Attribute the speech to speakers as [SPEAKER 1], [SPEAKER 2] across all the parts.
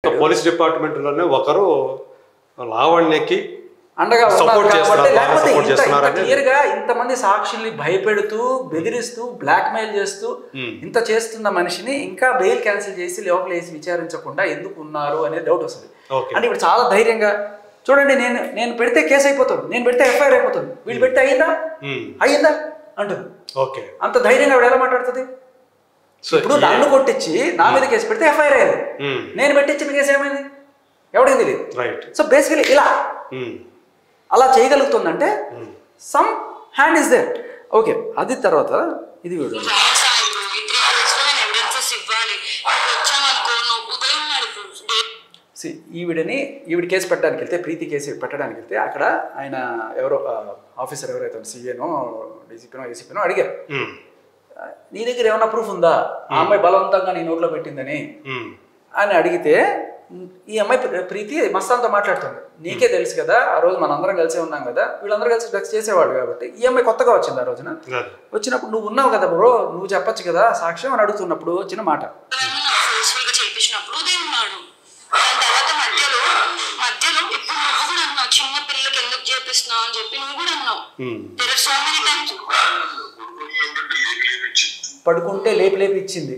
[SPEAKER 1] Police డిపార్ట్మెంట్లోనే ఒకరు లావణ్యకి
[SPEAKER 2] అండగా
[SPEAKER 1] support
[SPEAKER 2] clear గా ఇంతమంది సాక్షుల్ని భయపెడుతూ బెదిరిస్తూ బ్లాక్ మెయిల్ చేస్తూ ఇంత చేస్తున్న మనిషిని ఇంకా బెయిల్ క్యాన్సిల్ చేసి లోపల వేసి విచారించకుండా ఎందుకు ఉన్నారు అనే డౌట్ వస్తుంది. అంటే ఇప్పుడు చాలా ధైర్యంగా చూడండి, నేను పెడితే కేసు అయిపోతుంది, నేను పెడితే ఎఫ్ఐఆర్ అయిపోతుంది, వీళ్ళు పెడితే అయ్యిందా అంటుంది. అంత ధైర్యంగా ఆవిడ ఎలా మాట్లాడుతుంది? ఇప్పుడు నన్ను కొట్టించి నా మీద కేసు పెడితే ఎఫ్ఐఆర్ అయ్యేది, నేను పెట్టించిన కేసు ఏమైంది ఎవరికి తెలియదు. సో బేసికలీ ఇలా అలా చేయగలుగుతుందంటే some hand is there. Okay, అది తర్వాత ఇది వీడియో ఈవిడ కేసు పెట్టడానికి వెళ్తే, ప్రీతి కేసు పెట్టడానికి వెళ్తే అక్కడ ఆయన ఎవరో ఆఫీసర్ ఎవరైతే సీఏనో డీసీపీనో ఏసీపీనో అడిగారు, నీ దగ్గర ఏమైనా ప్రూఫ్ ఉందా ఆ అమ్మాయి బలవంతంగా నీ నోట్లో పెట్టిందని అని అడిగితే, ఈ అమ్మాయి ప్రీతి మస్తాన్తో మాట్లాడుతుంది, నీకే తెలుసు కదా ఆ రోజు మనందరం కలిసే ఉన్నాం కదా, వీళ్ళందరూ కలిసి డ్రగ్స్ చేసేవాడు కాబట్టి ఈ అమ్మాయి కొత్తగా వచ్చింది. ఆ రోజున వచ్చినప్పుడు నువ్వు ఉన్నావు కదా బ్రో, నువ్వు చెప్పచ్చు కదా సాక్ష్యం అని అడుగుతున్నప్పుడు వచ్చిన మాట. పడుకుంటే లేపి లేపి ఇచ్చింది.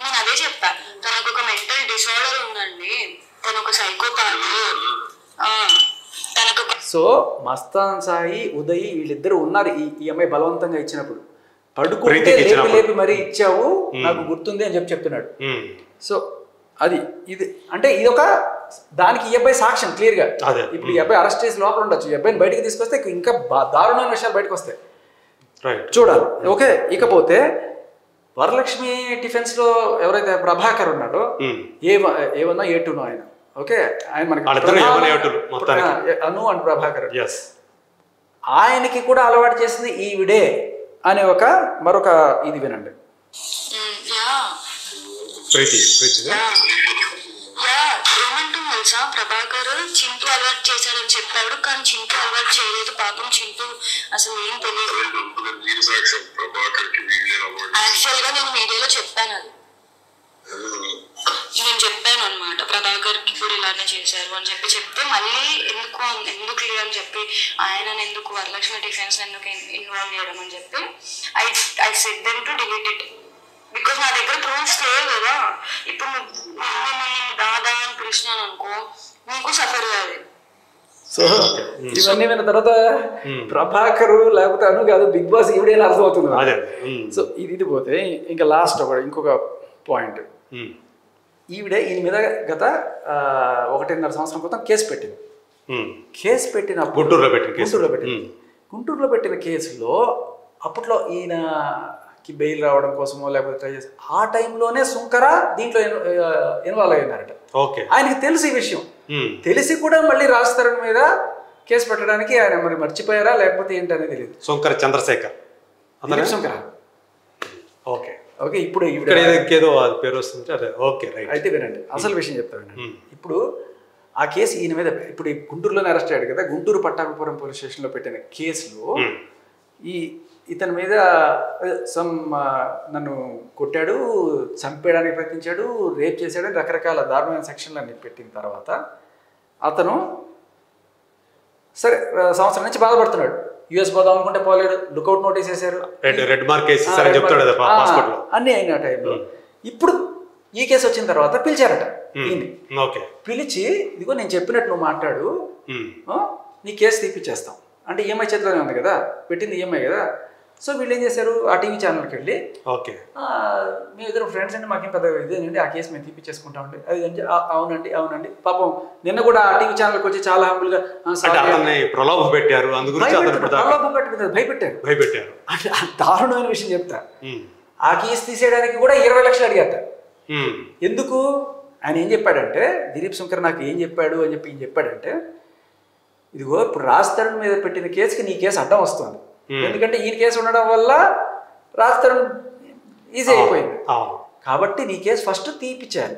[SPEAKER 3] నేను అదే చెప్పా, తనకు ఒక మెంటల్ డిసార్డర్ ఉందండి, తను ఒక సైకోపాత్.
[SPEAKER 2] సో మస్తాన్ సాయి, ఉదయ్ వీళ్ళిద్దరు ఉన్నారు ఈ అమ్మాయి బలవంతంగా ఇచ్చినప్పుడు. పడుకుంటే లేపి లేపి మరీ ఇచ్చావు నాకు గుర్తుంది అని చెప్తున్నాడు. సో అది ఇది అంటే ఇది ఒక దానికి ఈ అబ్బాయి సాక్ష్యం క్లియర్ గా. ఇప్పుడు ఈ అబ్బాయి అరెస్ట్ చేసి లోపల ఉండొచ్చు, ఈ అబ్బాయిని బయటకు తీసుకొస్తే ఇంకా దారుణమైన విషయాలు బయటకు వస్తాయి, చూడాలి. ఓకే, ఇకపోతే వరలక్ష్మి డిఫెన్స్ లో ఎవరైతే ప్రభాకర్ ఉన్నాడో ఏమన్నా ఏటునో ఆయన, ఓకే ఆయన మనకి అను అండ్ ప్రభాకర్, ఆయనకి కూడా అలవాటు చేసింది ఈవిడే అనే మరొక ఇది వినండి.
[SPEAKER 3] ఏమంటుంది తెలుసా, ప్రభాకర్ చింటూ అలవాటు చేశాడని చెప్పాడు, కానీ చింటూ అలవాటు చేయలేదు, పాపం చింటూ అసలు ఏం తెలియదు. యాక్చువల్ గా నేను మీడియాలో చెప్పాను, అది నేను చెప్పాను అనమాట, ప్రభాకర్ కి కూడా ఇలానే చేశారు అని చెప్తే మళ్ళీ ఎందుకు అని చెప్పి ఆయన ఎందుకు వరలక్ష్మి డిఫెన్స్ ఎందుకు ఇన్వాల్వ్ చేయడం అని చెప్పి I said them to delete it, because నా దగ్గర ప్రూఫ్స్ లేవు కదా. ఇప్పుడు నేను దాదా అని పిలిచినాను అనుకో, నీకు సఫర్ కాదు.
[SPEAKER 2] సో ఇవన్నీ విన్న తర్వాత ప్రభాకరు లేకపోతే అను కాదు, బిగ్ బాస్ ఈవిడేలా అర్థమవుతుంది. సో ఇది పోతే ఇంకా లాస్ట్ ఇంకొక పాయింట్, ఈయన మీద గత 1.5 సంవత్సరం క్రితం కేసు పెట్టింది. కేసు పెట్టినప్పుడు గుంటూరులో పెట్టిన కేసులో అప్పట్లో ఈయనకి బెయిల్ రావడం కోసమో లేకపోతే ట్రై చేసి ఆ టైంలోనే సుంకర దీంట్లో ఇన్వాల్వ్ అయ్యారట. ఆయనకి తెలుసు ఈ విషయం, తెలిసి కూడా మళ్ళీ రాజ్ తరుణ్ మీద కేసు పెట్టడానికి ఆయన మరి మర్చిపోయారా లేకపోతే ఏంటనేది తెలియదు.
[SPEAKER 1] సుంకర చంద్రశేఖర్
[SPEAKER 2] సుంకర. ఓకే, ఇప్పుడు అయితే వినండి, అసలు విషయం చెప్తా వినండి. ఇప్పుడు ఆ కేసు ఈయన మీద ఇప్పుడు గుంటూరులోనే అరెస్ట్ అయ్యాడు కదా, గుంటూరు పట్టాభిపురం పోలీస్ స్టేషన్లో పెట్టిన కేసులో ఇతని మీద నన్ను కొట్టాడు, చంపేయడానికి ప్రయత్నించాడు, రేప్ చేశాడు, రకరకాల దారుణమైన సెక్షన్లు అన్ని పెట్టిన తర్వాత అతను సరే సంవత్సరం నుంచి బాధపడుతున్నాడు. యుఎస్ పోదాం అనుకుంటే పోలేడు, లుకౌట్ నోటీస్ వేశారు, అన్నీ అయిన టైంలో ఇప్పుడు ఈ కేసు వచ్చిన తర్వాత పిలిచారట. పిలిచి ఇదిగో నేను చెప్పినట్టు నువ్వు మాట్లాడు, నీ కేసు తీపిచ్చేస్తాం అంటే ఈఎంఐ చేతిలోనే ఉంది కదా, పెట్టింది ఈఎంఐ కదా. సో వీళ్ళు ఏం చేశారు, ఆ టీవీ ఛానల్కి వెళ్ళి మీ ఇద్దరు ఫ్రెండ్స్ అండి, మాకేం పెద్ద ఇదేనండి, ఆ కేసు మేము తీపిచ్చేసుకుంటామండి అది అంటే అవునండి పాపం నిన్న కూడా ఆ టీవీ ఛానల్కి వచ్చి చాలా హంబుల్గా
[SPEAKER 1] ప్రలోభ పెట్టారు,
[SPEAKER 2] భయపెట్టారు. అంటే దారుణమైన విషయం చెప్తా, ఆ కేసు తీసేయడానికి కూడా 20 లక్షలు అడిగాట. ఎందుకు? ఆయన ఏం చెప్పాడంటే, దిలీప్ శంకర్ నాకు ఏం చెప్పాడు అని చెప్పి ఏం చెప్పాడంటే, ఇదిగో ఇప్పుడు రాజ్ తరుణ్ మీద పెట్టిన కేసుకి నీ కేసు అడ్డం వస్తుంది, ఎందుకంటే ఈ కేసు ఉండడం వల్ల రాజ్ తరుణ్ ఈజీ అయిపోయింది కాబట్టి నీ కేసు ఫస్ట్ తీపిచ్చాను,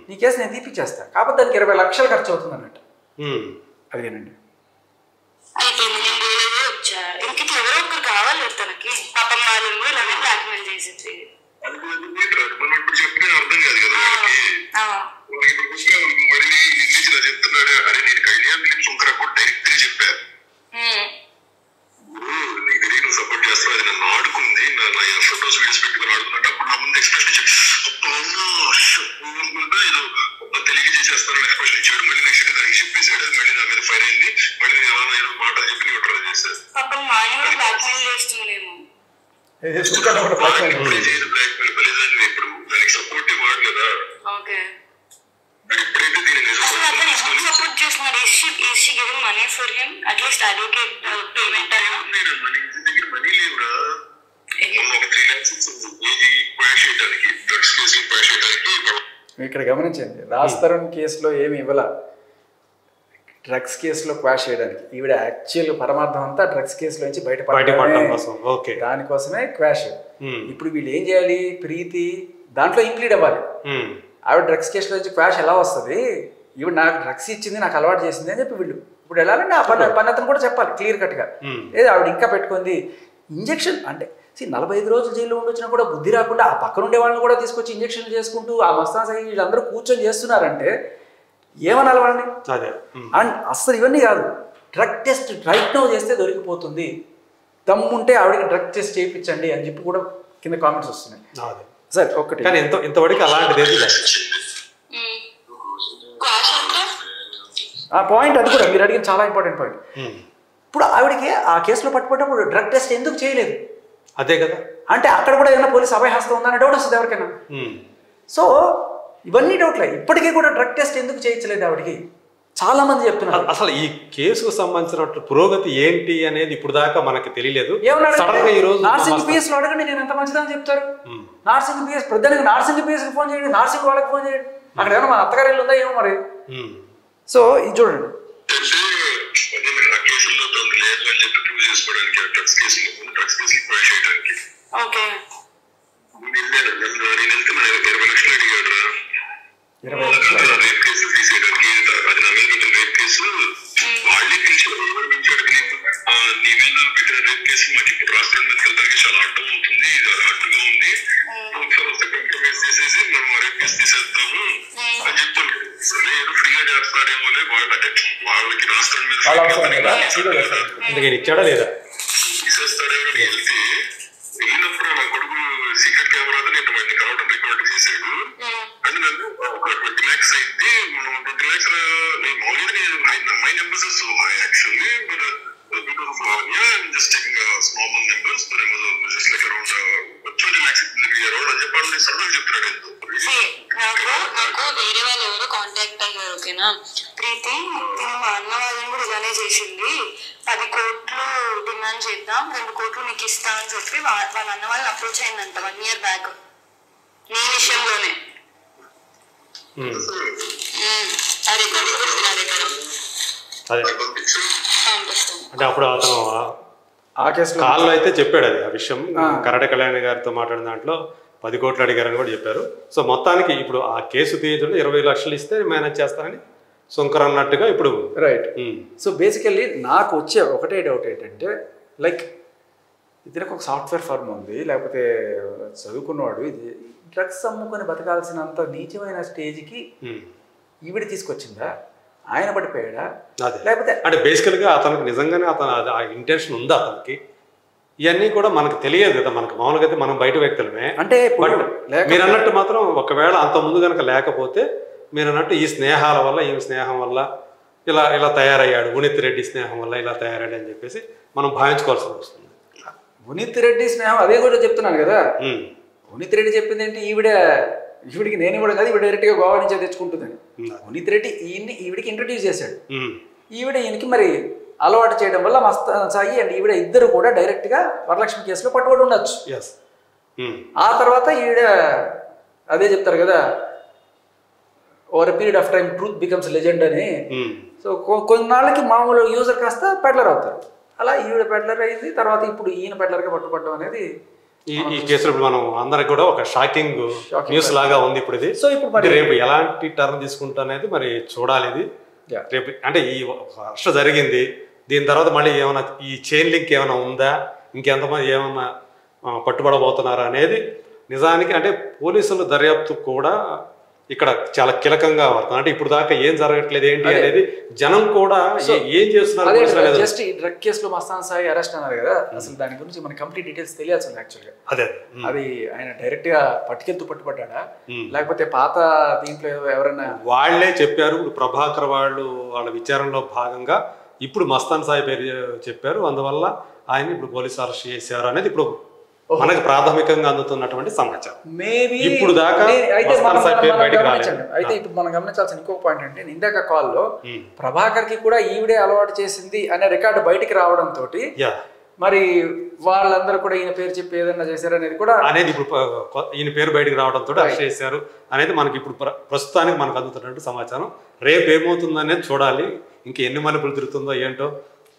[SPEAKER 2] నీ కేసు నేను తీపిచ్చేస్తాను, కాబట్టి దానికి 20 లక్షలు ఖర్చు అవుతుంది అన్నట్టు. అదేనండి.
[SPEAKER 3] అయిపోయింది. నేను వేరేదే వచ్చా. ఇంక ఇట్లా ఎవరో ఒకరు కావాలి తనకి. పాపం వాళ్ళు ఇలానే బ్లాక్మెయిల్ చేసేది.
[SPEAKER 4] చెప్తున్నాడు అరే నేను కళ్యాణ్ శంకర్ కూడా డైరెక్ట్ గా చెప్పా నువ్వు సపోర్ట్ చేస్తావు అది నన్ను ఆడుకుంది నా ఫొటోస్ వీడియోస్ పెట్టుకుని ఆడుకున్నట్టు అప్పుడు నా ముందు ఎక్స్ప్రెషన్ అనుకుంటా ఏదో తెలియజేసేస్తానని ఎక్స్ప్రెషన్ ఇచ్చాడు. మళ్ళీ నెక్స్ట్ దానికి చెప్పేశాడు. అది మళ్ళీ నా మీద ఫైర్ అయింది. మళ్ళీ నేను అలా ఏదో మాటలు చెప్పి న్యూట్రల్ చేశాను. ఇప్పుడు దానికి సపోర్ట్ వాడు కదా. ఎప్పుడైతే దీన్ని మనీ లేవురా. ఒక 3 lakhs ఏది క్వాష్ చేయడానికి డ్రగ్స్ కేసు క్వాష్ చేయడానికి.
[SPEAKER 2] ఇక్కడ గమనించండి, రాజ్ తరుణ్ కేసులో ఏమి ఇవ్వాల, డ్రగ్స్ కేసులో క్వాష్ చేయడానికి. ఈవిడ యాక్చువల్ పరమార్థం అంతా డ్రగ్స్ కేసులో నుంచి బయటపడడం దానికోసమే క్వాష్. ఇప్పుడు వీళ్ళు ఏం చేయాలి, ప్రీతి దాంట్లో ఇంక్లూడ్ అవ్వాలి. ఆవిడ డ్రగ్స్ కేసులో నుంచి క్వాష్ ఎలా వస్తుంది, ఈవిడ నాకు డ్రగ్స్ ఇచ్చింది నాకు అలవాటు చేసింది అని చెప్పి వీళ్ళు ఇప్పుడు వెళ్ళాలంటే ఆ పని అతను కూడా చెప్పాలి క్లియర్ కట్గా. ఏదో ఆవిడ ఇంకా పెట్టుకుంది ఇంజెక్షన్ అంటే 45 రోజులు జైల్లో ఉండొచ్చినా కూడా బుద్ధి రాకుండా ఆ పక్కన ఉండే వాళ్ళని కూడా తీసుకొచ్చి ఇంజక్షన్లు చేసుకుంటూ ఆ మస్తాన్ సాయి వీళ్ళందరూ కూర్చొని చేస్తున్నారంటే ఏమనాలి వాళ్ళని. అండ్ అస్సలు ఇవన్నీ కాదు, డ్రగ్ టెస్ట్ రైట్ నో చేస్తే దొరికిపోతుంది, దమ్ముంటే ఆవిడకి డ్రగ్ టెస్ట్ చేయించండి అని చెప్పి కూడా కింద కామెంట్స్ వస్తున్నాయి. సరే ఒకటి
[SPEAKER 1] కానీ ఇంతవరకు అలాంటిది
[SPEAKER 2] ఆ పాయింట్, అది కూడా మీరు అడిగిన చాలా ఇంపార్టెంట్ పాయింట్. ఇప్పుడు ఆవిడకి ఆ కేసులో పట్టుబడ్డప్పుడు డ్రగ్ టెస్ట్ ఎందుకు చేయలేదు,
[SPEAKER 1] అదే కదా.
[SPEAKER 2] అంటే అక్కడ కూడా ఏదైనా పోలీస్ అభయహస్తం ఉందని డౌట్ వస్తుంది ఎవరికైనా. సో ఇవన్నీ డౌట్లే. ఇప్పటికీ కూడా డ్రగ్ టెస్ట్ ఎందుకు చేయించలేదు ఆవిడకి చాలా మంది చెప్తున్నారు.
[SPEAKER 1] అసలు ఈ కేసుకు సంబంధించిన పురోగతి ఏంటి అనేది ఇప్పుడు దాకా మనకి తెలియలేదు.
[SPEAKER 2] నార్సింగ్ పిఎస్ లో అడగండి, నేను ఎంత మంచిదని చెప్తారు. నార్సింగ్ పిఎస్ ప్రధానంగా నార్సింగ్ పిఎస్ కి ఫోన్ చేయండి, నార్సింగ్ వాళ్ళకి ఫోన్ చేయండి. అక్కడ ఏమన్నా మా అత్తగారి ఇల్లు ఉందా ఏమో మరి. సో ఇది చూడండి,
[SPEAKER 4] చాలా అడ్డం అవుతుంది, అడ్డుగా ఉంది, కాంప్రమైజ్ చేసేసి మనం రేప్ కేసు తీసేద్దాము అని చెప్తాను. సరే ఏదో ఫ్రీగా చేస్తారేమో అంటే వాళ్ళకి రాష్ట్రం మీద
[SPEAKER 1] ఇచ్చాడా లేదా
[SPEAKER 4] తీసేస్తాడేమో అని వెళ్తే వెళ్ళినప్పుడు నా కొడుకు సీక్రెట్ కెమెరాతో ఇంతమంది కలవడం రికార్డు చేశాడు. అది నన్ను ఒక 20 lakhs అయింది. మనం 20 lakhs మామూలుగా my numbers actually just taking small numbers, but it was just like around 20 lakhs around అని చెప్పాలి సరదాగా చెప్తున్నాడు.
[SPEAKER 3] నాకు వేరే వాళ్ళు ఎవరో కాంటాక్ట్ అయ్యారు. ఓకేనా ప్రీతి, మా అన్న వాళ్ళని కూడా ఇలానే చేసింది, 10 కోట్లు డిమాండ్ చేద్దాం, 2 కోట్లు నీకు ఇస్తా అని చెప్పి వాళ్ళ అన్న వాళ్ళని అప్రోచ్ అయిందంట 1 year బ్యాక్ నీ విషయంలోనే. అదే
[SPEAKER 1] అంటే అప్పుడు అతను ఆ కేసు కాల్లో అయితే చెప్పాడు అది ఆ విషయం. కరాటే కళ్యాణ్ గారితో మాట్లాడిన దాంట్లో 10 కోట్లు అడిగారని కూడా చెప్పారు. సో మొత్తానికి ఇప్పుడు ఆ కేసు తీయడంలో 20 లక్షలు ఇస్తే మేనేజ్ చేస్తానని శంకర్ అన్నట్టుగా ఇప్పుడు
[SPEAKER 2] రైట్. సో బేసికల్లీ నాకు వచ్చే ఒకటే డౌట్ ఏంటంటే, లైక్ ఇతనికి ఒక సాఫ్ట్వేర్ ఫర్మ్ ఉంది, లేకపోతే చదువుకున్నవాడు, ఇది డ్రగ్స్ అమ్ముకొని బతకాల్సినంత నీచమైన స్టేజ్కి ఈవిడ తీసుకొచ్చిందా, ఆయన పడిపోయాడా, లేకపోతే
[SPEAKER 1] అంటే బేసికల్గా అతనికి నిజంగానే ఆ ఇంటెన్షన్ ఉందా అతనికి, ఇవన్నీ కూడా మనకు తెలియదు కదా. మనకు మామూలుగా అయితే మనం బయట వ్యక్తులమే.
[SPEAKER 2] అంటే
[SPEAKER 1] బట్ మీరు అన్నట్టు మాత్రం ఒకవేళ అంత ముందు కనుక లేకపోతే మీరు అన్నట్టు ఈ స్నేహాల వల్ల, ఈ స్నేహం వల్ల ఇలా తయారయ్యాడు, ఉనిత్ రెడ్డి స్నేహం వల్ల ఇలా తయారయ్యాడు అని చెప్పేసి మనం భావించుకోవాల్సి వస్తుంది.
[SPEAKER 2] ఉనిత్ రెడ్డి స్నేహం అదే కూడా చెప్తున్నాను కదా. ఉనిత్ రెడ్డి చెప్పింది ఏంటి, ఈవిడికి నేను కూడా కాదు, ఈవిడ డైరెక్ట్గా గోవా నుంచి తెచ్చుకుంటుందని. ఉనిత్ రెడ్డి ఈవిడికి ఇంట్రడ్యూస్ చేశాడు. ఈవిడ ఈయనకి మరి అలవాటు చేయడం వల్ల మస్తాన్ సాయి అండ్ ఈవిడ ఇద్దరు కూడా డైరెక్ట్గా వరలక్ష్మి కేసులో పట్టుబడి ఉండొచ్చు. ఆ తర్వాత ఈవిడ అదే చెప్తారు కదా, over a period of time truth becomes legend అని. సో కొన్నాళ్ళకి మామూలు యూజర్ కాస్త పెడ్లర్ అవుతారు. అలా ఈవిడ పెడ్లర్ అయింది, తర్వాత ఇప్పుడు ఈయన పెడ్లర్గా పట్టుబడడం అనేది
[SPEAKER 1] ఈ కేసులో మనం అందరికి కూడా ఒక షాకింగ్ న్యూస్ లాగా ఉంది ఇప్పుడు ఇది. సో ఇప్పుడు రేపు ఎలాంటి టర్న్ తీసుకుంటా అనేది మరి చూడాలి. ఇది రేపు అంటే ఈ అరెస్ట్ జరిగింది, దీని తర్వాత మళ్ళీ ఏమైనా ఈ చైన్ లింక్ ఏమైనా ఉందా, ఇంకెంతమంది ఏమైనా పట్టుబడబోతున్నారా అనేది నిజానికి అంటే పోలీసుల దర్యాప్తు కూడా ఇక్కడ చాలా కీలకంగా పడుతుంది. అంటే ఇప్పుడు దాకా ఏం జరగట్లేదు ఏంటి అనేది జనం కూడా ఏం చేస్తున్నారు.
[SPEAKER 2] జస్ట్ ఈ డ్రగ్ కేసులో మస్తాన్ సాయి అరెస్ట్ అన్నారు కదా, అసలు దాని గురించి మనకి కంప్లీట్ డీటెయిల్స్ తెలియాల్సింది యాక్చువల్గా.
[SPEAKER 1] అదే
[SPEAKER 2] అది ఆయన డైరెక్ట్ గా పట్టుకెళ్తూ పట్టుబడ్డా లేకపోతే పాత దీంట్లో ఎవరైనా
[SPEAKER 1] వాళ్లే చెప్పారు. ఇప్పుడు ప్రభాకర్ వాళ్ళ విచారణలో భాగంగా ఇప్పుడు మస్తాన్ సాయి పేరు చెప్పారు, అందువల్ల ఆయన ఇప్పుడు పోలీసు అరెస్ట్ చేశారు అనేది ఇప్పుడు మనకు ప్రాథమికంగా అందుతున్నటువంటి సమాచారం.
[SPEAKER 2] మేబీ
[SPEAKER 1] ఇప్పుడు దాకా
[SPEAKER 2] అయితే ఇప్పుడు మనం గమనించాల్సిన ఇంకొక పాయింట్ అంటే ఇందాక కాల్లో ప్రభాకర్ కి కూడా ఈవిడే అలవాటు చేసింది అనే రికార్డు బయటికి రావడంతో మరి వాళ్ళందరూ కూడా ఈయన పేరు చెప్పి ఏదైనా చేశారు అనేది కూడా
[SPEAKER 1] అనేది ఇప్పుడు ఈయన పేరు బయటకు రావడంతో అరెస్ట్ చేశారు అనేది మనకి ఇప్పుడు ప్రస్తుతానికి మనకు అందుతున్నట్టు సమాచారం. రేపు ఏమవుతుందో అనేది చూడాలి, ఇంక ఎన్ని మలుపులు తిరుగుతుందో ఏంటో